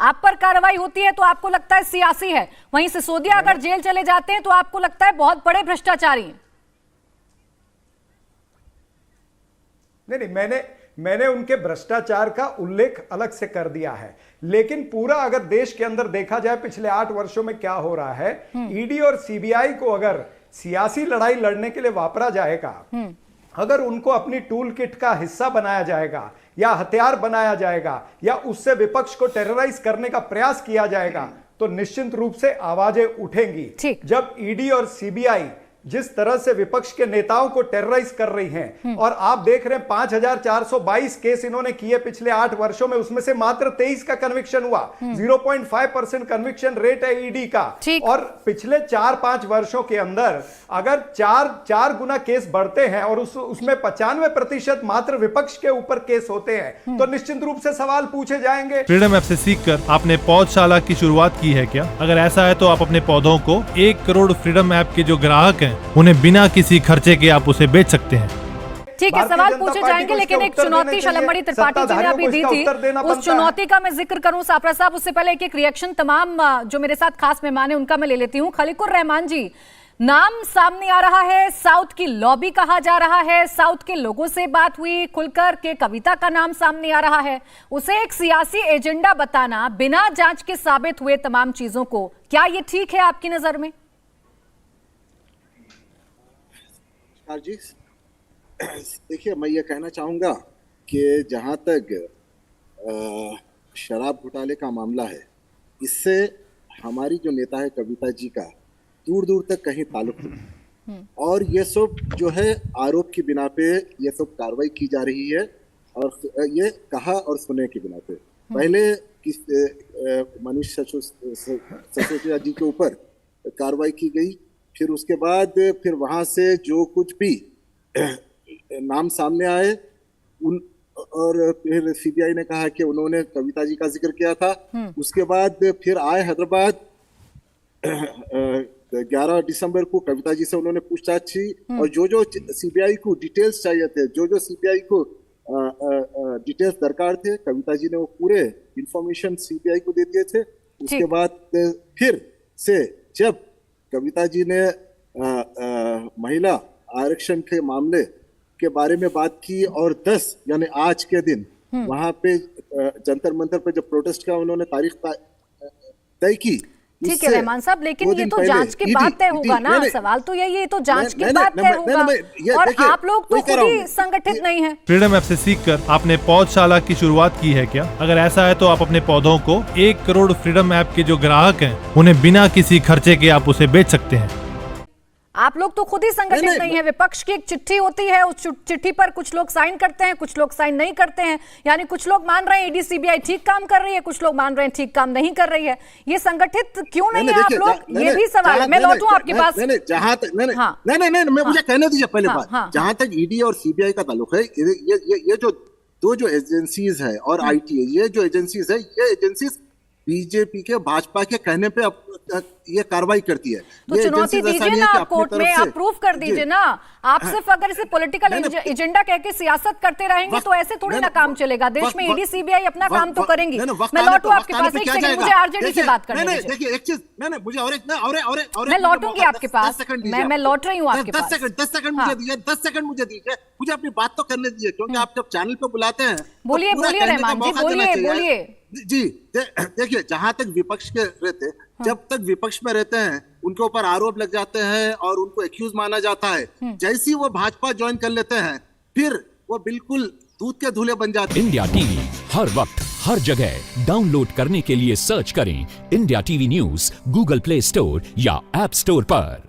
आप पर कार्रवाई होती है तो आपको लगता है सियासी है, वहीं सिसोदिया अगर जेल चले जाते हैं तो आपको लगता है बहुत बड़े भ्रष्टाचारी हैं। नहीं, मैंने उनके भ्रष्टाचार का उल्लेख अलग से कर दिया है, लेकिन पूरा अगर देश के अंदर देखा जाए पिछले 8 वर्षों में क्या हो रहा है, ईडी और सीबीआई को अगर सियासी लड़ाई लड़ने के लिए वापरा जाएगा, अगर उनको अपनी टूल किट का हिस्सा बनाया जाएगा या हथियार बनाया जाएगा या उससे विपक्ष को टेरराइज करने का प्रयास किया जाएगा, तो निश्चित रूप से आवाजें उठेंगी। जब ईडी और सीबीआई जिस तरह से विपक्ष के नेताओं को टेरराइज कर रही हैं, और आप देख रहे हैं 5422 केस इन्होंने किए पिछले 8 वर्षों में, उसमें से मात्र 23 का कन्विक्शन हुआ। 0.5% कन्विक्शन रेट है ईडी का। और पिछले 4-5 वर्षों के अंदर अगर 4 गुना केस बढ़ते हैं और उसमें 95% मात्र विपक्ष के ऊपर केस होते हैं, तो निश्चित रूप से सवाल पूछे जाएंगे। फ्रीडम ऐप से सीखकर आपने पौधशाला की शुरुआत की है क्या? अगर ऐसा है तो आप अपने पौधों को 1 करोड़ फ्रीडम ऐप के जो ग्राहक हैं उन्हें बिना किसी खर्चे के आप उसे बेच सकते हैं। ठीक है, सवाल पूछे जाएंगे, लेकिन एक चुनौती शलमड़ी त्रिपाठी जी ने अभी दी थी, उस चुनौती का मैं जिक्र करूं सापरा साहब, उससे पहले एक रिएक्शन तमाम जो मेरे साथ खास मेहमान है उनका मैं ले लेती हूं। खलीकुर रहमान जी, नाम सामने आ रहा है, साउथ की लॉबी कहा जा रहा है, साउथ के लोगों से बात हुई खुलकर के, कविता का नाम सामने आ रहा है, उसे एक सियासी एजेंडा बताना बिना जांच के साबित हुए तमाम चीजों को, क्या ये ठीक है आपकी नजर में? जी देखिए, मैं ये कहना चाहूँगा कि जहाँ तक शराब घोटाले का मामला है, इससे हमारी जो नेता है कविता जी का दूर दूर तक कहीं ताल्लुक नहीं, और ये सब जो है आरोप की बिना पे ये सब कार्रवाई की जा रही है, और ये कहा और सुने की बिना पे। पहले मनीष सिसोदिया जी के ऊपर कार्रवाई की गई, फिर उसके बाद फिर वहां से जो कुछ भी नाम सामने आए और फिर सीबीआई ने कहा कि उन्होंने कविता जी का जिक्र किया था। उसके बाद फिर आए हैदराबाद, 11 दिसंबर को कविता जी से उन्होंने पूछताछ की, और जो सीबीआई को डिटेल्स चाहिए थे, जो सीबीआई को डिटेल्स दरकार थे, कविता जी ने वो पूरे इंफॉर्मेशन सीबीआई को दे दिए थे। उसके बाद फिर से जब कविता जी ने महिला आरक्षण के मामले के बारे में बात की, और 10 यानी आज के दिन वहां पे जंतर मंतर पे जब प्रोटेस्ट का उन्होंने तारीख तय की। ठीक है रहमान साहब, लेकिन ये तो जांच के बाद तय होगा ना, सवाल तो यही है, तो जांच के बाद तय होगा, और आप लोग तो खुद ही संगठित नहीं है। फ्रीडम ऐप से सीखकर आपने पौधशाला की शुरुआत की है क्या? अगर ऐसा है तो आप अपने पौधों को 1 करोड़ फ्रीडम ऐप के जो ग्राहक हैं उन्हें बिना किसी खर्चे के आप उसे बेच सकते हैं। आप लोग तो खुद ही संगठित नहीं है। विपक्ष की एक चिट्ठी होती है, उस चिट्ठी पर कुछ लोग साइन करते हैं, कुछ लोग साइन नहीं करते हैं, यानी कुछ लोग मान रहे हैं ईडी सीबीआई ठीक काम कर रही है, कुछ लोग मान रहे हैं ठीक काम नहीं कर रही है। ये संगठित क्यों नहीं है आप लोग, ये भी सवाल है। मैं लौटूं आपके पास। जहां तक नहीं, मुझे कहने दीजिए पहले बात। जहां तक ईडी और सीबीआई का ताल्लुक है, ये जो एजेंसीज है और आईटी, ये जो एजेंसीज है, ये एजेंसीज बीजेपी के भाजपा के कहने पे ये कार्रवाई करती है। तो चुनौती दीजिए ना आप कोर्ट में, आप प्रूफ कर दीजिए ना। आप सिर्फ अगर इसे पॉलिटिकल एजेंडा कह के सियासत करते रहेंगे तो ऐसे थोड़ी ना काम चलेगा। देश में ईडी सीबीआई अपना काम तो करेंगी। मैं लौटूं आपके पास, एक सेकंड, मुझे आरजेडी से बात करने दीजिए। देखिए एक चीज, मुझे और मैं लौटूंगी आपके पास, मैं लौट रही हूँ आपके पास। 10 सेकंड मुझे दीजिए, 10 सेकंड मुझे दीजिए, मुझे अपनी बात तो करने दीजिए, क्योंकि आप जब चैनल पे बुलाते हैं। बोलिए रहमान जी, बोलिए जी। देखिए, जहां तक विपक्ष के रहते, जब तक विपक्ष में रहते हैं उनके ऊपर आरोप लग जाते हैं और उनको एक्यूज माना जाता है। जैसे ही वो भाजपा ज्वाइन कर लेते हैं, फिर वो बिल्कुल दूध के धुले बन जाते हैं। इंडिया टीवी हर वक्त हर जगह डाउनलोड करने के लिए सर्च करें India TV news Google play store या ऐप स्टोर पर।